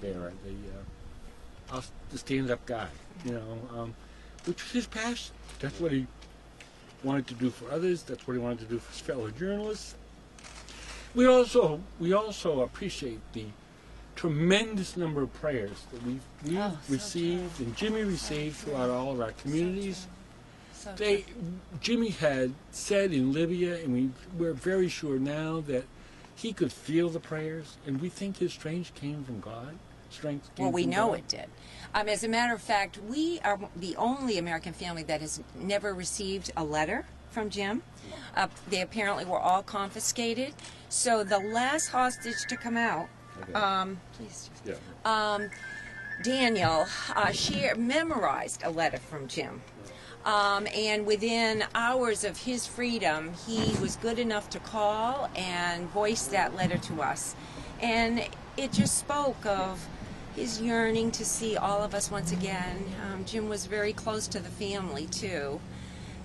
bearer, the stand-up guy, you know, which was his passion. That's what he wanted to do for others. That's what he wanted to do for his fellow journalists. We also appreciate the tremendous number of prayers that we've received and Jimmy received throughout all of our communities. Jimmy had said in Libya, and we're very sure now that he could feel the prayers, and we think his strength came from God. We know it did. As a matter of fact, we are the only American family that has never received a letter from Jim. They apparently were all confiscated. So the last hostage to come out, please, Daniel, she memorized a letter from Jim. And within hours of his freedom, he was good enough to call and voice that letter to us. And it just spoke of his yearning to see all of us once again. Jim was very close to the family, too.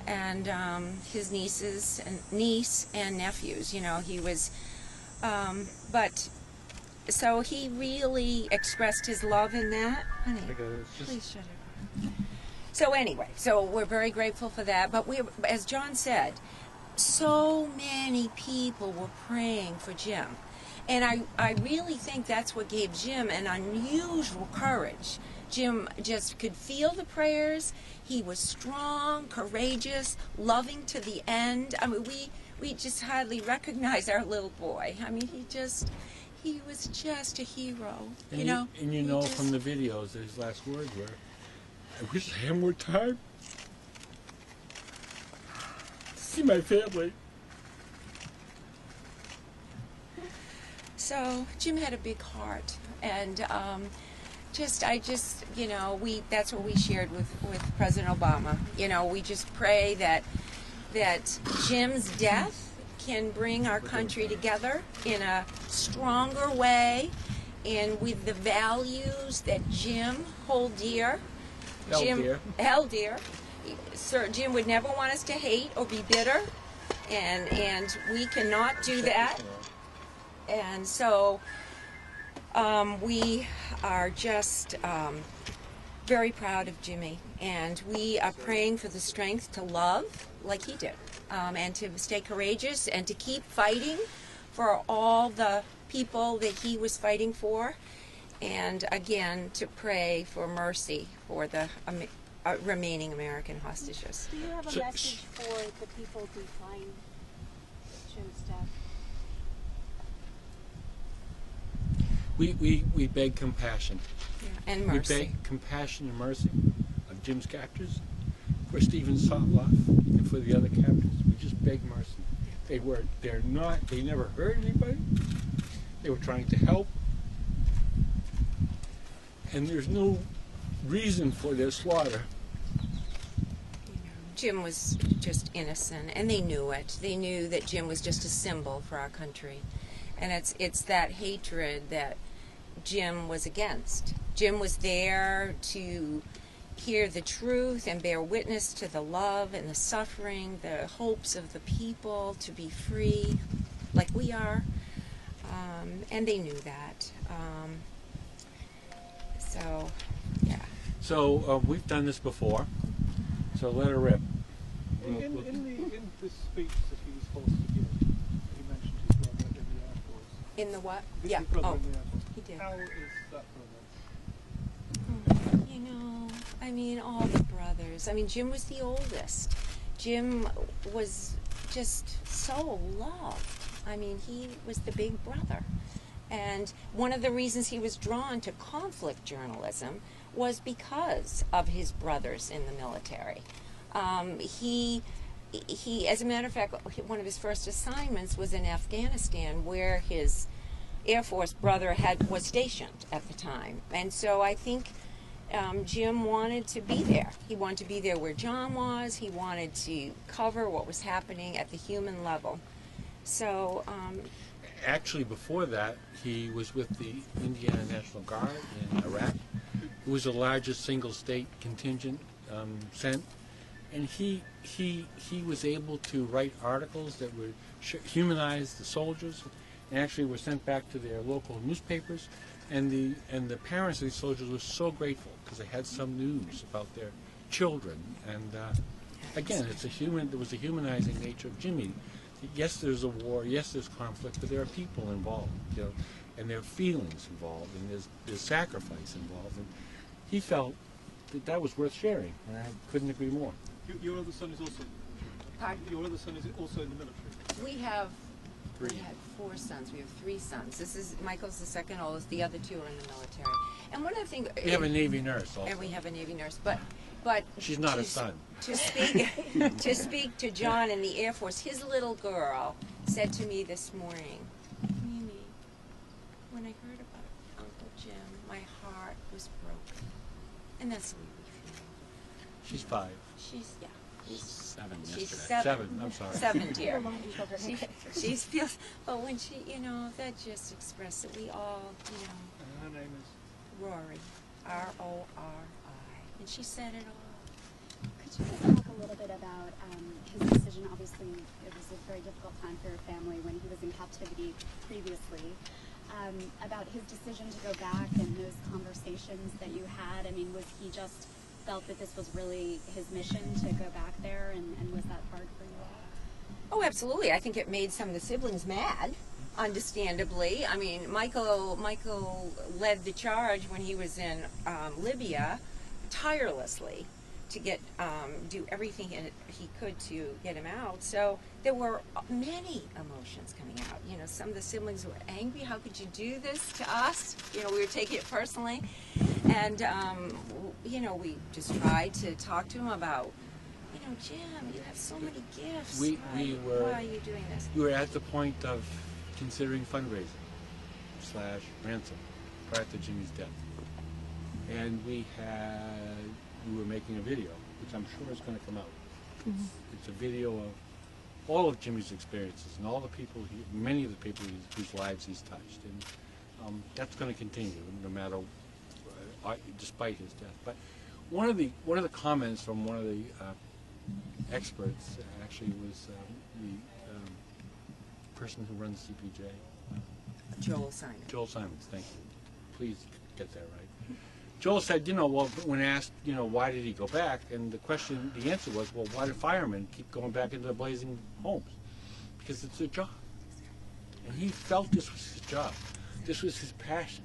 And his niece and nephews, you know, he was, so he really expressed his love in that. Honey, please shut it off. So anyway, so we're very grateful for that. But as John said, so many people were praying for Jim. And I really think that's what gave Jim an unusual courage. Jim just could feel the prayers. He was strong, courageous, loving to the end. I mean, we just hardly recognized our little boy. I mean, he was just a hero. And you know. And you know from the videos, his last words were, "I wish I had more time to see my family." So Jim had a big heart, and you know, that's what we shared with President Obama. You know, we just pray that Jim's death can bring our country together in a stronger way, and with the values that Jim held dear. Held dear. Sir, Jim would never want us to hate or be bitter, and we cannot do that. And so we are just very proud of Jimmy, and we are praying for the strength to love like he did, and to stay courageous and to keep fighting for all the people that he was fighting for, and again to pray for mercy for the remaining American hostages. Do you have a message for the people behind Jim's death? We beg compassion. Yeah, and mercy. We beg compassion and mercy of Jim's captors, for Stephen Sotloff, and for the other captors. We just beg mercy. They never hurt anybody. They were trying to help. And there's no reason for their slaughter. Jim was just innocent, and they knew it. They knew that Jim was just a symbol for our country. And it's that hatred that Jim was against. Jim was there to hear the truth and bear witness to the love and the suffering, the hopes of the people to be free, like we are. And they knew that. So, yeah. So we've done this before. So let her rip. In the speech that he was supposed to give, he mentioned his brother in the Air Force. In the what? His Yeah. brother Oh, in the Air Force. he did. How is that brother? You know, I mean, all the brothers. I mean, Jim was the oldest. Jim was just so loved. I mean, he was the big brother. And one of the reasons he was drawn to conflict journalism was because of his brothers in the military. He, as a matter of fact, one of his first assignments was in Afghanistan, where his Air Force brother was stationed at the time. And so I think Jim wanted to be there. He wanted to be there where John was. He wanted to cover what was happening at the human level. So, actually, before that, he was with the Indiana National Guard in Iraq. It was the largest single state contingent sent, and he was able to write articles that would humanize the soldiers, and actually were sent back to their local newspapers. And the parents of these soldiers were so grateful because they had some news about their children. And again, there was a humanizing nature of Jimmy. Yes, there's a war. Yes, there's conflict, but there are people involved, and there are feelings involved, and there's sacrifice involved. And he felt that was worth sharing, and I couldn't agree more. Your other son is also. Pardon? Your other son is also in the military. We have. Three. We had 4 sons. We have 3 sons. Michael's the second oldest. The other 2 are in the military. And one of the things. We have a Navy nurse also. And we have a Navy nurse, but she's not a son. To speak to John in the Air Force, his little girl said to me this morning, Mimi, when I heard about Uncle Jim, my heart was broken. And that's the way we feel. She's 5. She's 7 She's yesterday. 7. I'm sorry. 7, dear. Alone children. She feels, but when she, that just expressed that we all, And her name is. Rory, R-O-R-I, and she said it all. Could you guys talk a little bit about his decision? Obviously, it was a very difficult time for your family when he was in captivity previously. About his decision to go back and those conversations that you had. I mean, was he just felt that this was really his mission to go back there, and was that hard for you all? Oh, absolutely. I think it made some of the siblings mad, understandably. I mean, Michael led the charge when he was in Libya tirelessly to get do everything he could to get him out. So there were many emotions coming out. Some of the siblings were angry. How could you do this to us? We were taking it personally. And, we just tried to talk to him about, Jim, you have so many gifts. Why are you doing this? We were at the point of considering fundraising / ransom prior to Jimmy's death. And we were making a video, which I'm sure is going to come out. Mm-hmm. It's a video of all of Jimmy's experiences and all the people, many of the people whose lives he's touched. And that's going to continue no matter, despite his death. But one of the comments from one of the experts actually was the person who runs CPJ. Joel Simon. Joel Simons, thank you. Please get that right. Joel said, when asked, why did he go back? And the answer was, well, why do firemen keep going back into blazing homes? Because it's their job. And he felt this was his job. This was his passion.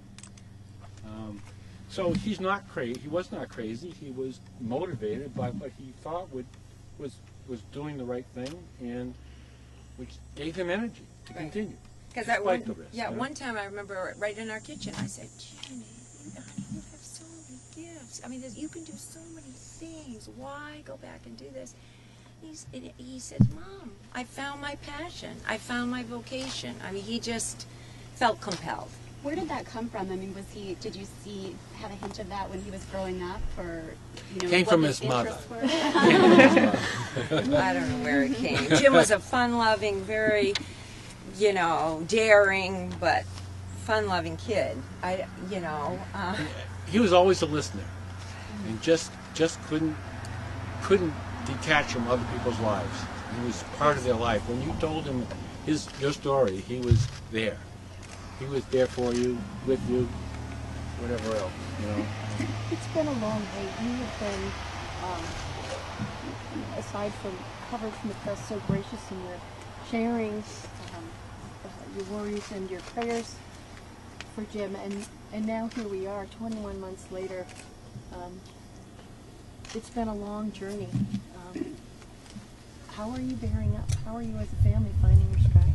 So he's not crazy. He was not crazy. He was motivated by what he thought was doing the right thing, and which gave him energy to continue. Because one time I remember right in our kitchen, I said, Jimmy, you have so many gifts. I mean, you can do so many things. Why go back and do this? He said, Mom, I found my passion. I found my vocation. I mean, he just felt compelled. Where did that come from? I mean, did you have a hint of that when he was growing up, or came from his mother? I don't know where it came. Jim was a fun-loving, very, daring, but fun-loving kid. He was always a listener, and just couldn't detach from other people's lives. He was part of their life. When you told him your story, he was there. He was there for you, with you, whatever else, It's been a long wait. You have been, aside from coverage from the press, so gracious in your sharing your worries and your prayers for Jim. And now here we are, 21 months later. It's been a long journey. How are you bearing up? How are you as a family finding your strength?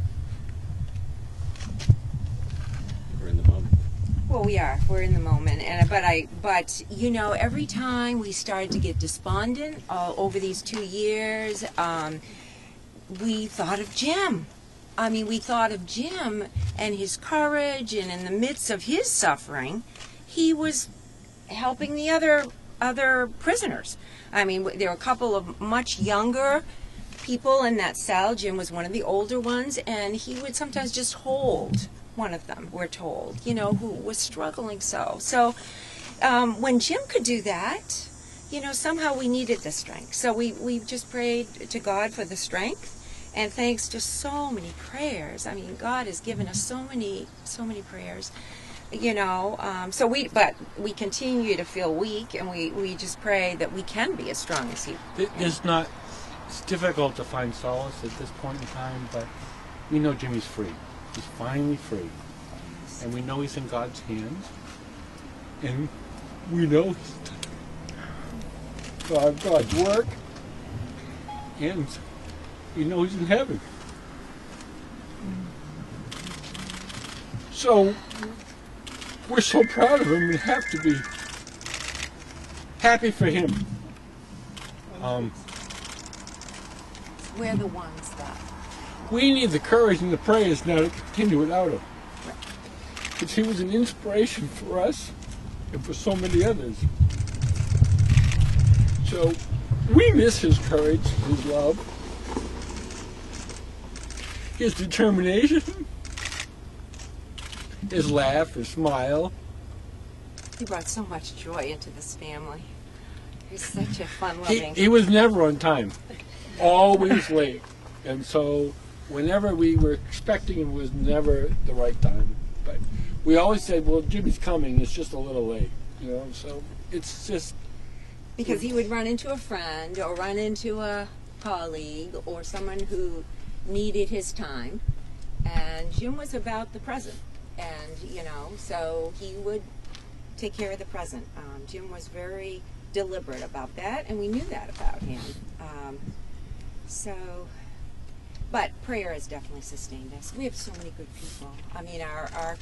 We're in the moment. Well, we are. We're in the moment, but every time we started to get despondent over these 2 years, we thought of Jim. I mean, we thought of Jim and his courage, and in the midst of his suffering, he was helping the other prisoners. I mean, there were a couple of much younger people in that cell. Jim was one of the older ones, and he would sometimes just hold one of them, we're told, who was struggling so. So when Jim could do that, somehow we needed the strength. So we just prayed to God for the strength, and thanks to so many prayers. I mean, God has given us so many prayers. but we continue to feel weak, and we just pray that we can be as strong as he. It's difficult to find solace at this point in time, but we know Jimmy's free. He's finally free. And we know he's in God's hands. And we know he's done God's work. And we know he's in heaven. So we're so proud of him, we have to be happy for him. We're the ones that. We need the courage and the prayers now to continue without him. Because he was an inspiration for us and for so many others. So we miss his courage, his love, his determination, his laugh, his smile. He brought so much joy into this family. He's such a fun-loving. He was never on time, always late. And so whenever we were expecting him was never the right time. But we always said, well, Jimmy's coming, it's just a little late. So it's just... Because he would run into a friend or run into a colleague or someone who needed his time. And Jim was about the present. And, so he would take care of the present. Jim was very deliberate about that, and we knew that about him. But prayer has definitely sustained us. We have so many good people. I mean, our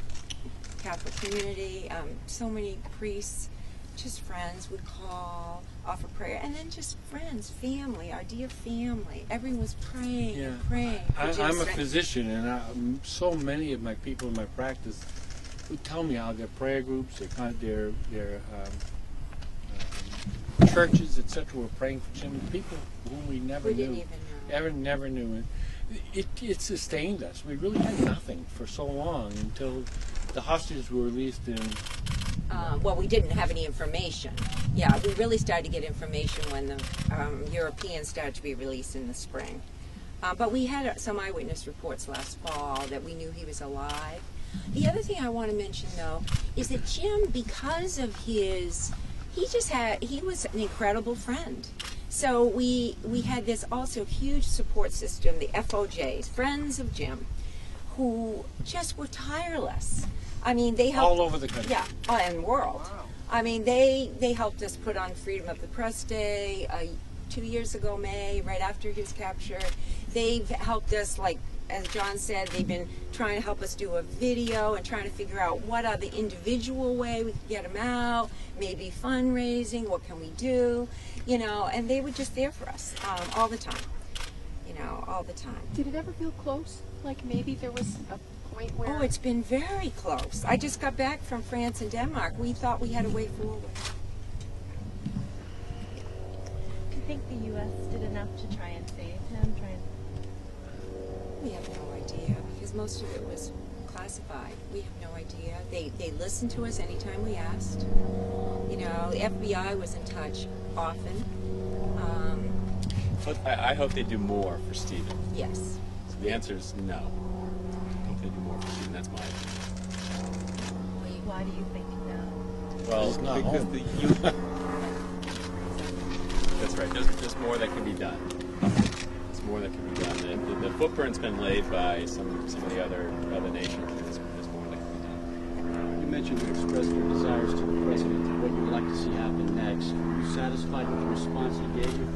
Catholic community, so many priests, just friends would call, offer prayer, and then just friends, family, our dear family. Everyone was praying and praying. I'm a physician, and so many of my people in my practice would tell me how their prayer groups, their churches, etc., were praying for Jim. People whom we never knew. Didn't even know. Never knew. It sustained us. We really had nothing for so long until the hostages were released in... well, we didn't have any information. Yeah, we really started to get information when the Europeans started to be released in the spring. But we had some eyewitness reports last fall that we knew he was alive. The other thing I want to mention, though, is that Jim, because of his... He was an incredible friend. So we had this also huge support system, the FOJs, Friends of Jim, who just were tireless. I mean, they helped... All over the country. Yeah, and world. Wow. I mean, they helped us put on Freedom of the Press Day 2 years ago, May, right after he was captured. They've helped us, like, as John said, they've been trying to help us do a video and trying to figure out what are the individual way we can get him out, maybe fundraising, what can we do, and they were just there for us all the time, all the time. Did it ever feel close? Like maybe there was a point where... Oh, it's been very close. I just got back from France and Denmark. We thought we had a way forward. Do you think the U.S. did enough to try and save him? We have no idea, because most of it was classified. We have no idea. They listened to us anytime we asked. The FBI was in touch often. But I hope they do more for Stephen. Yes. So the answer is no. I hope they do more for Stephen. That's my opinion. Why do you think no? Well, He's not because home. That's right. There's more that can be done. There's more that can be done. The footprint's been laid by some of the other nations. There's more that can be done. You mentioned you expressed your desires to the president, what you would like to see happen next. Are you satisfied with the response he gave you?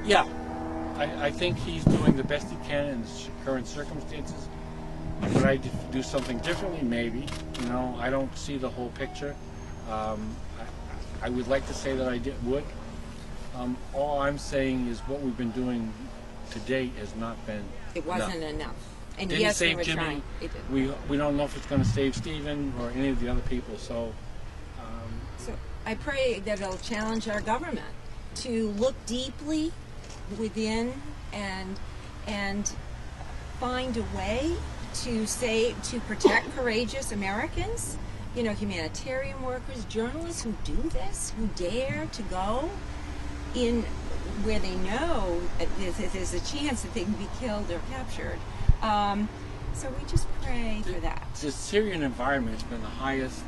Yeah. I think he's doing the best he can in the current circumstances. Would I do something differently? Maybe. I don't see the whole picture. I would like to say that I would. All I'm saying is what we've been doing to date has not been It wasn't enough. And Didn't yes, save we were Jimmy. trying. It didn't. We don't know if it's going to save Stephen or any of the other people. So So I pray that it'll challenge our government to look deeply within and find a way to protect courageous Americans, humanitarian workers, journalists who do this, who dare to go in where they know there's a chance that they can be killed or captured. So we just pray for that. The Syrian environment has been the highest.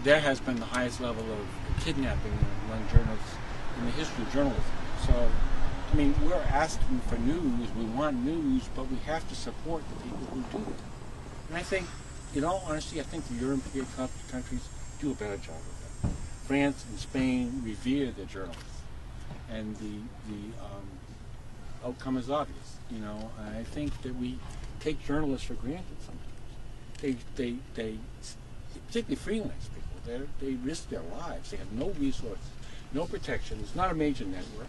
There has been the highest level of kidnapping among journalists in the history of journalism. So, I mean, we're asking for news. We want news, but we have to support the people who do it. And I think, in all honesty, I think the European countries do a better job of that. France and Spain revere their journalists, and the outcome is obvious. You know, I think that we take journalists for granted sometimes. They particularly freelance people. They risk their lives. They have no resources, no protection. It's not a major network.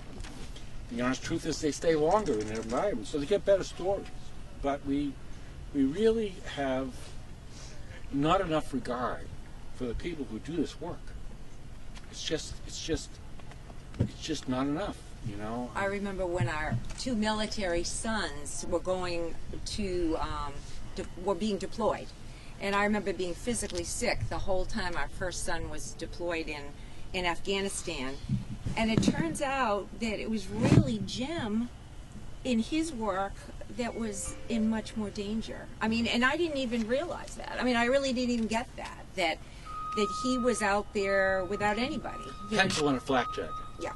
The honest truth is they stay longer in their environment, so they get better stories. But we really have not enough regard for the people who do this work. It's just not enough, you know. I remember when our two military sons were going to were being deployed, and I remember being physically sick the whole time our first son was deployed in Afghanistan. And it turns out that it was really Jim in his work that was in much more danger. I mean, and I didn't even realize that. I mean, I really didn't even get that he was out there without anybody. Pencil and a flak jacket. Yeah.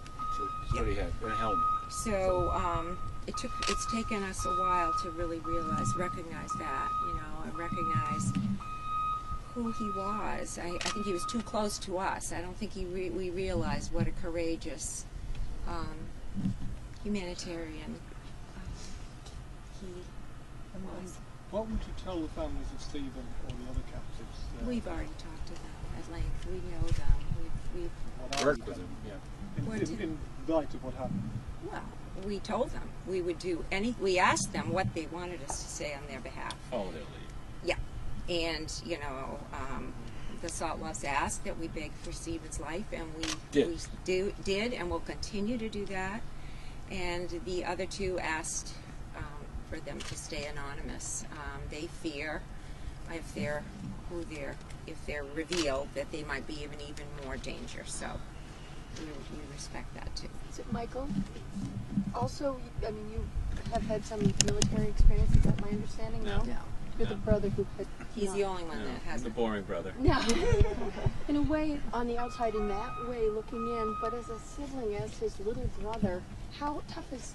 That's what he had, and a helmet. So it's taken us a while to really recognize that, you know, and recognize who he was. I think he was too close to us. I don't think we realized what a courageous humanitarian he was. What would you tell the families of Stephen or the other captives? We've already talked to them at length. We know them. We've Worked with him, yeah. In light of what happened. well, we told them we would do we asked them what they wanted us to say on their behalf. Follow their lead. Yeah. And, you know, the Salt Loves asked that we beg for Stephen's life, and we did, and we'll continue to do that. And the other two asked for them to stay anonymous. They fear if they're revealed that they might be in even more danger. So we respect that too. Is it Michael? Also, I mean, you have had some military experience. Is that my understanding? No. You're the brother who had. He's the only one that has the it. boring brother. No. In a way, on the outside, in that way, looking in, but as a sibling, as his little brother, how helpless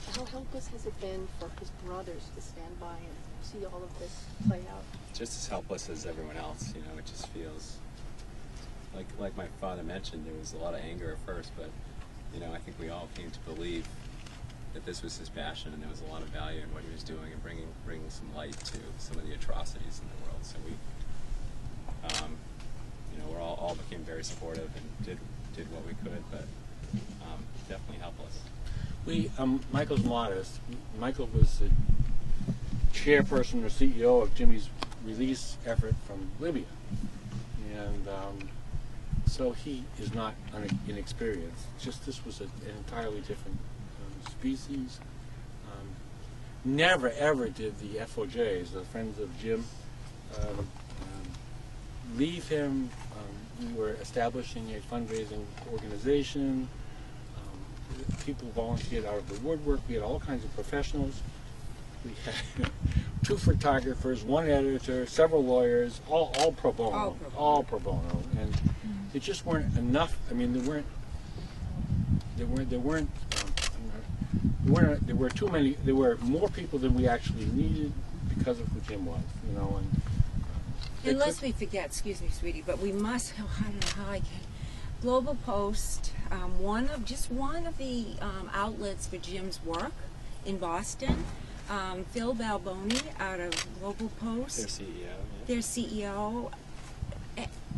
has it been for his brothers to stand by and see all of this play out? Just as helpless as everyone else, you know. It just feels like my father mentioned. There was a lot of anger at first, but you know, I think we all came to believe that this was his passion, and there was a lot of value in what he was doing and bringing some light to some of the atrocities in the world. So we, you know, we all became very supportive and did what we could, but definitely helpless. Michael's modest. Michael was the chairperson or CEO of Jimmy's release effort from Libya, and so he is not inexperienced. Just this was an entirely different species. Never ever did the FOJs, the Friends of Jim, leave him. We were establishing a fundraising organization. People volunteered out of the woodwork. We had all kinds of professionals. We had 2 photographers, 1 editor, several lawyers, all pro bono, all pro bono, and there just weren't enough. I mean, there were too many. There were more people than we actually needed because of who Jim was, you know. And lest we forget, excuse me, sweetie, but we must. I don't know how I can. Global Post, one of the outlets for Jim's work in Boston. Phil Balboni out of Global Post, their CEO,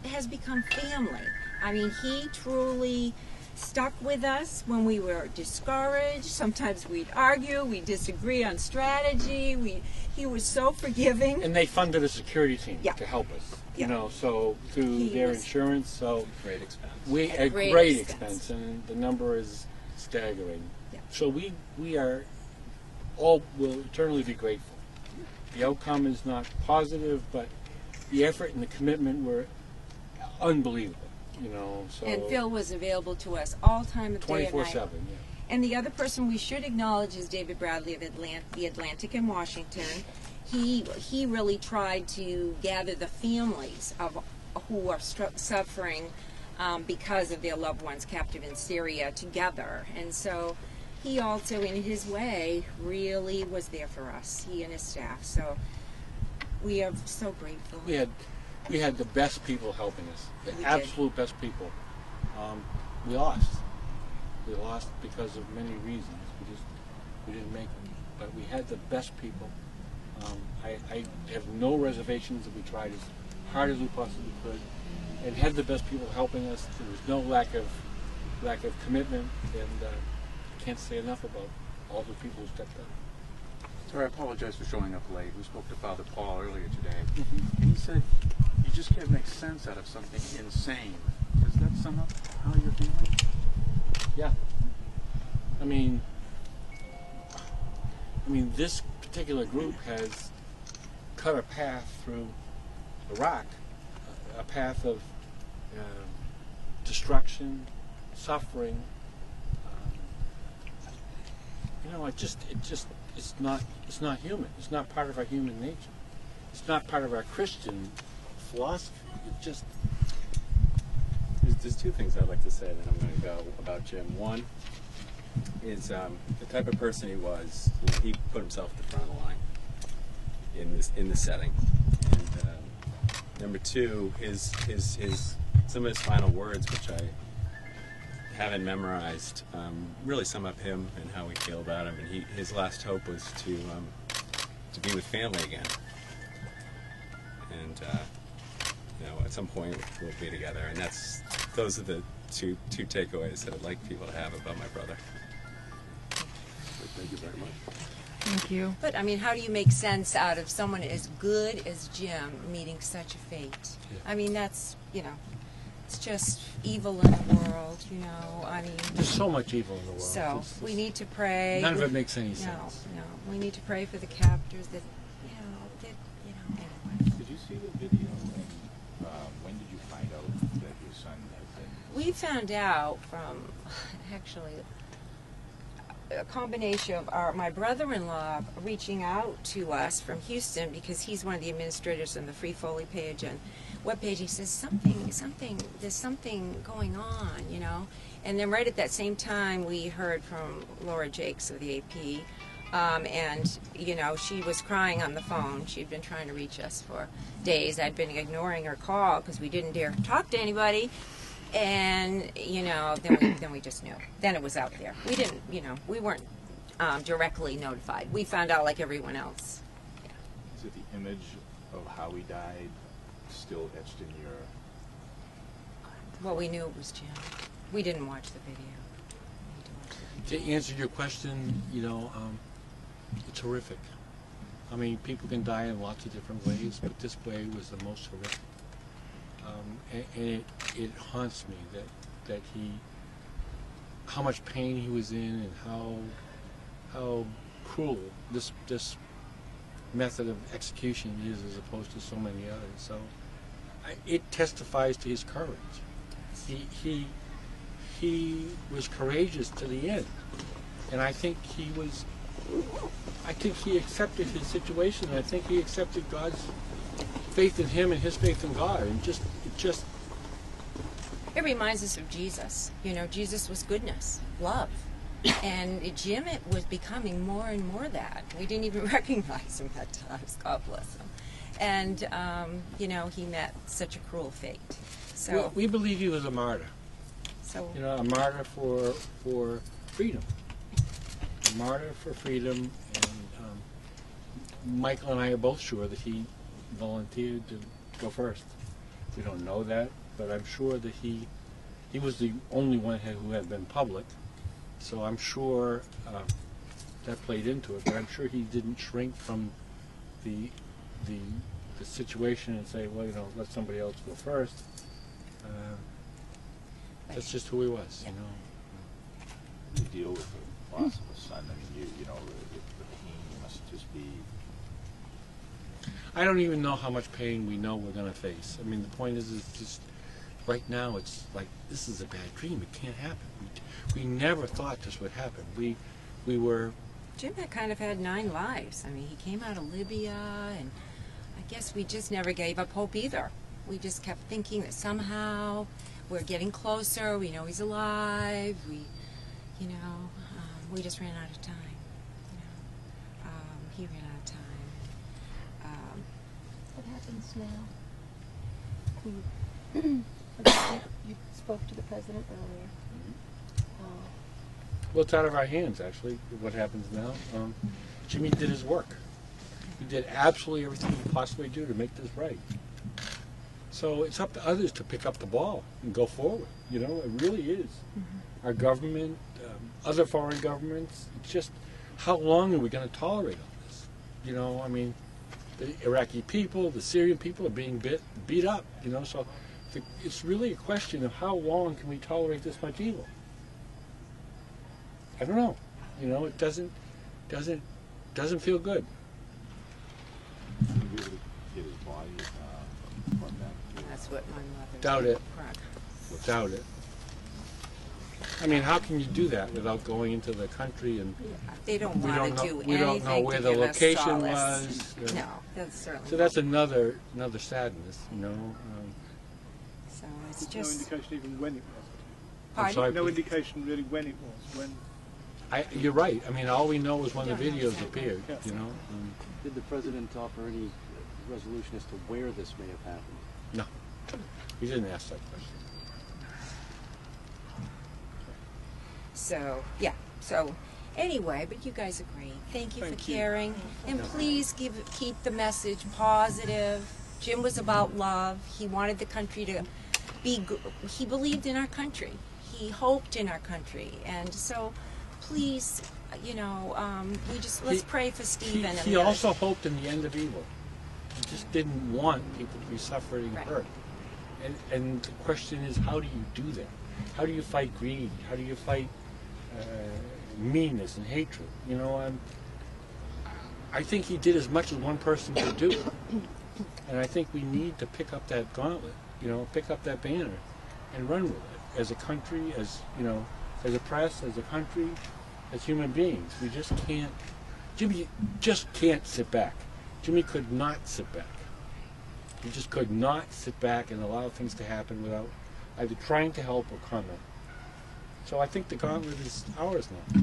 has become family. I mean, he truly stuck with us when we were discouraged. Sometimes we'd argue, we'd disagree on strategy. He was so forgiving. And they funded a security team to help us, you know, so through their insurance. So great expense. We at great expense, and the number is staggering. Yeah. So we all will eternally be grateful. The outcome is not positive, but the effort and the commitment were unbelievable, you know. So and Phil was available to us all time of day and night. 24/7, yeah. And the other person we should acknowledge is David Bradley of the Atlantic in Washington. He really tried to gather the families of who are suffering because of their loved ones captive in Syria together. And so he also, in his way, really was there for us, he and his staff. So we are so grateful. We had the best people helping us, the We did. absolute best people. We lost. We lost because of many reasons. We didn't make them. But we had the best people. I have no reservations that we tried as hard as we possibly could, and had the best people helping us. There was no lack of commitment, and I can't say enough about all the people who stepped up. Sir, I apologize for showing up late. We spoke to Father Paul earlier today, and he said you just can't make sense out of something insane. Does that sum up how you're feeling? Yeah. I mean, this particular group has cut a path through Iraq, a path of destruction, suffering. It's not human. It's not part of our human nature. It's not part of our Christian philosophy. It just. There's two things I'd like to say, then I'm going to go about Jim. One is the type of person he was. He put himself at the front of the line in this setting. And number two, some of his final words, which I haven't memorized, really sum up him and how we feel about him. And his last hope was to be with family again. And at some point we'll be together. And those are the two takeaways that I'd like people to have about my brother. Thank you very much. Thank you. But, how do you make sense out of someone as good as Jim meeting such a fate? Yeah. That's, it's just evil in the world, There's so much evil in the world. So, we need to pray. None of it makes any sense. No. We need to pray for the captors that, anyway. Did you see the video? When did you find out that your son had been... We found out from, actually, a combination of my brother-in-law reaching out to us from Houston, because he's one of the administrators on the Free Foley page and webpage. He says there's something going on, And then right at that same time, we heard from Laura Jakes of the AP, and she was crying on the phone. She'd been trying to reach us for days. I'd been ignoring her call because we didn't dare talk to anybody. And, then we just knew. Then it was out there. We didn't, we weren't directly notified. We found out like everyone else. Yeah. Is it the image of how he died still etched in your... Well, we knew it was Jim. We didn't watch the video. To answer your question, it's horrific. People can die in lots of different ways, but this way was the most horrific. And it haunts me that how much pain he was in, and how cruel this method of execution is as opposed to so many others. So it testifies to his courage. He was courageous to the end, and I think he accepted his situation. I think he accepted God's faith in him and his faith in God, and it reminds us of Jesus. Jesus was goodness, love, and Jim was becoming more and more that. We didn't even recognize him at times. God bless him. And he met such a cruel fate. So we believe he was a martyr. So a martyr for freedom. A martyr for freedom, and Michael and I are both sure that he volunteered to go first. We don't know that, but I'm sure that he was the only one who had been public, so I'm sure that played into it. But I'm sure he didn't shrink from the situation and say, well, let somebody else go first. That's just who he was, You deal with the loss of a son. The pain must just be... I don't even know how much pain we know we're going to face. The point is just, right now it's like, this is a bad dream. It can't happen. We never thought this would happen. We were... Jim had kind of had 9 lives. I mean, he came out of Libya, and I guess we just never gave up hope either. We just kept thinking that somehow we're getting closer. We know he's alive. We just ran out of time. He ran out of time. What happens now? You spoke to the president earlier. Well, it's out of our hands, actually, what happens now. Jimmy did his work. He did absolutely everything he could possibly do to make this right. So it's up to others to pick up the ball and go forward. You know, it really is. Our government, other foreign governments, it's just, how long are we going to tolerate all this? You know, I mean, the Iraqi people, the Syrian people are being beat up, you know, so it's really a question of how long can we tolerate this much evil? I don't know. You know, it doesn't feel good. Did you get his body brought back? That's what my mother Doubt it. Correct. Doubt it. I mean, how can you do that without going into the country and They don't want to do anything. we don't know where to the give us location solace. was. No, that's certainly. So that's another sadness, you know. So it's There's just. no indication even when it was. I'm Pardon? sorry, No please. indication really when it was. When You're right. I mean, all we know is when the Don't know videos exactly. appeared. Yeah. You know. Did the president offer any resolution as to where this may have happened? No, he didn't ask that question. So yeah. So anyway, but you guys are great. Thank you for caring, and please keep the message positive. Jim was about love. He wanted the country to be. He believed in our country. He hoped in our country, and so please, let's pray for Stephen. and He the also others. hoped in the end of evil. He just didn't want people to be suffering and Right. hurt. And the question is, how do you do that? How do you fight greed? How do you fight meanness and hatred? You know, I think he did as much as one person could do. And I think we need to pick up that gauntlet, you know, pick up that banner and run with it as a country, as, you know, as a press, as a country, as human beings. We just can't, Jimmy just can't sit back. Jimmy could not sit back. He just could not sit back and allow things to happen without either trying to help or comment. So I think the gauntlet is ours now.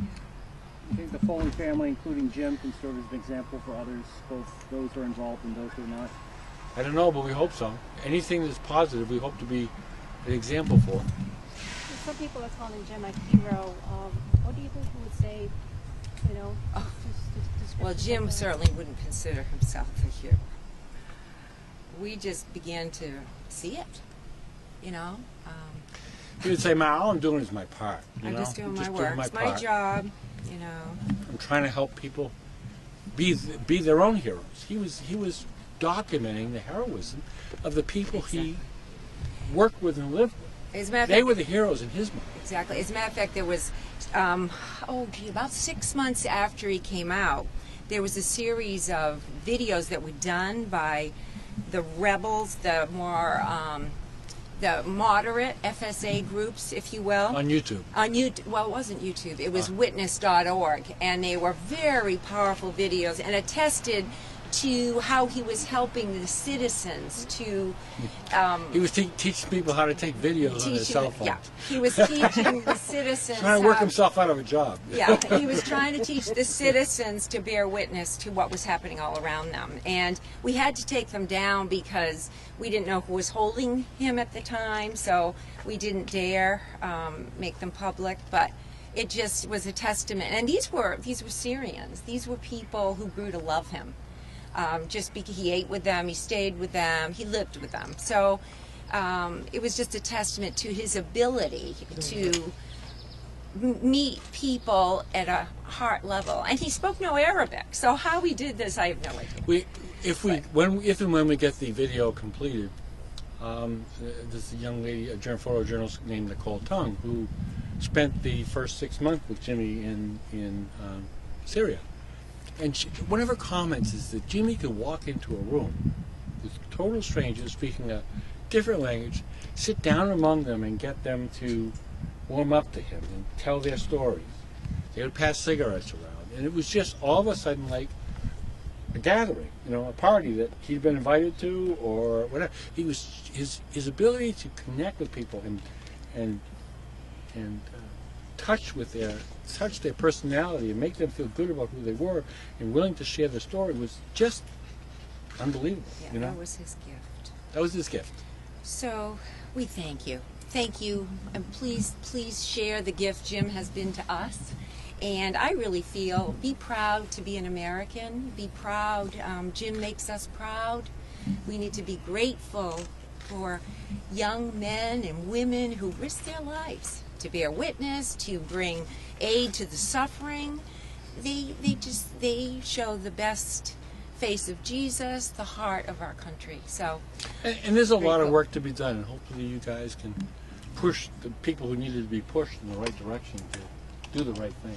I think the Foley family, including Jim, can serve as an example for others, both those who are involved and those who are not. I don't know, but we hope so. Anything that's positive, we hope to be an example for. Some people are calling Jim a hero. What do you think he would say, you know? Well, Jim certainly wouldn't consider himself a hero. We just began to see it, you know. He would say, all I'm doing is my part. I'm just doing my work. It's my part. job, you know. I'm trying to help people be their own heroes. He was documenting the heroism of the people he worked with and lived with. As a matter of They fact, were the heroes in his mind. Exactly. As a matter of fact, there was, about 6 months after he came out, there was a series of videos that were done by the rebels, the more, the moderate FSA groups, if you will. On YouTube. On YouTube. Well, it wasn't YouTube. It was witness.org, and they were very powerful videos and attested to how he was helping the citizens to He was teaching people how to take videos on their cell phones. yeah, he was teaching the citizens Trying to work how- himself out of a job. yeah, he was trying to teach the citizens to bear witness to what was happening all around them. And we had to take them down because we didn't know who was holding him at the time, so we didn't dare make them public. But it just was a testament. And these were Syrians. These were people who grew to love him. Just because he ate with them, he stayed with them, he lived with them. So it was just a testament to his ability to meet people at a heart level. And he spoke no Arabic, so how he did this, I have no idea. If and when we get the video completed, there's a young lady, a photojournalist named Nicole Tung, who spent the first 6 months with Jimmy in Syria. And one of her comments is that Jimmy could walk into a room with total strangers speaking a different language, sit down among them and get them to warm up to him and tell their stories. They would pass cigarettes around, and it was just all of a sudden like a gathering, a party that he'd been invited to or whatever. He was his ability to connect with people and touch their personality and make them feel good about who they were and willing to share their story was just unbelievable. Yeah, that was his gift. That was his gift. So we thank you. Thank you, and please share the gift Jim has been to us. And I really feel, be proud to be an American. Be proud. Jim makes us proud. We need to be grateful for young men and women who risk their lives to bear witness, to bring aid to the suffering. They show the best face of Jesus, the heart of our country. So, and there's a lot of work to be done, and hopefully you guys can push the people who needed to be pushed in the right direction to do the right thing.